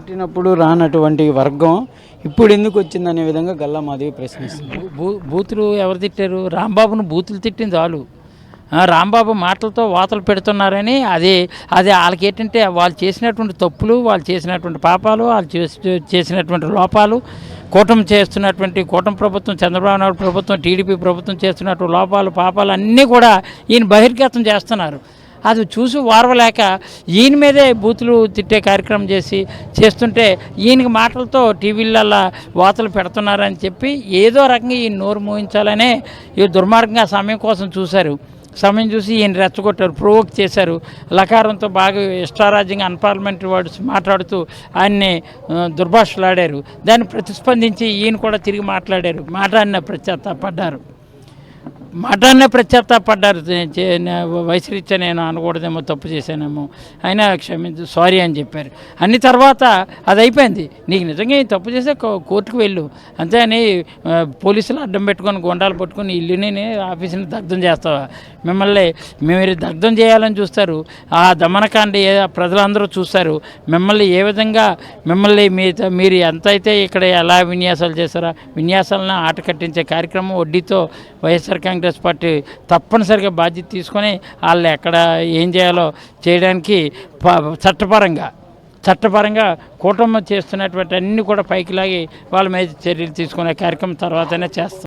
పుట్టినప్పుడు రానటువంటి వర్గం ఇప్పుడు ఎందుకు వచ్చిందనే విధంగా గల్లా మాధవి ప్రశ్నిస్తుంది. బూతులు ఎవరు తిట్టారు? రాంబాబును బూతులు తిట్టింది చాలు. రాంబాబు మాటలతో వాతలు పెడుతున్నారని అది వాళ్ళకి ఏంటంటే వాళ్ళు చేసినటువంటి తప్పులు, వాళ్ళు చేసినటువంటి పాపాలు, వాళ్ళు చేసినటువంటి లోపాలు, కూటమి ప్రభుత్వం, చంద్రబాబు నాయుడు ప్రభుత్వం, టీడీపీ ప్రభుత్వం చేస్తున్నటువంటి లోపాలు, పాపాలు అన్నీ కూడా ఈయన బహిర్గతం చేస్తున్నారు. అది చూసి వారవలేక ఈయన మీదే బూతులు తిట్టే కార్యక్రమం చేస్తుంటే ఈయనకి మాటలతో టీవీలల్లో వాతలు పెడుతున్నారని చెప్పి ఏదో రకంగా ఈయన నోరు మూయించాలనే ఈ దుర్మార్గంగా సమయం కోసం చూశారు. సమయం చూసి ఈయన రెచ్చగొట్టారు, ప్రొవోక్ చేశారు. లకారంతో బాగా ఇష్టారాజ్యంగా అన్పార్లమెంటరీ వర్డ్స్ మాట్లాడుతూ ఆయన్ని దుర్భాషలాడారు. దాన్ని ప్రతిస్పందించి ఈయన కూడా తిరిగి మాట్లాడారు. మాటనే ప్రత్యర్థపడ్డారు. వయసురీత్యా నేను అనకూడదేమో, తప్పు చేశానేమో, అయినా క్షమించు, సారీ అని చెప్పారు. అన్ని తర్వాత అది అయిపోయింది. నీకు నిజంగా తప్పు చేస్తే కోర్టుకు వెళ్ళు, అంతేని పోలీసులు అడ్డం పెట్టుకొని గుండాలు పట్టుకొని ఇల్లుని ఆఫీసుని దగ్ధం చేస్తావా? మీరు దగ్ధం చేయాలని చూస్తారు. ఆ దమనకాండ ప్రజలందరూ చూస్తారు. మిమ్మల్ని ఏ విధంగా మీరు ఎంతైతే ఇక్కడ ఎలా విన్యాసాలు చేస్తారో విన్యాసాలను ఆట కట్టించే కార్యక్రమం వడ్డీతో వైఎస్ఆర్ కాంగ్రెస్ పార్టీ తప్పనిసరిగా బాధ్యత తీసుకొని వాళ్ళు ఎక్కడ ఏం చేయాలో చేయడానికి చట్టపరంగా కూటమి చేస్తున్నటువంటి అన్నీ కూడా పైకి లాగి వాళ్ళ మీద చర్యలు తీసుకునే కార్యక్రమం తర్వాతనే చేస్తాం.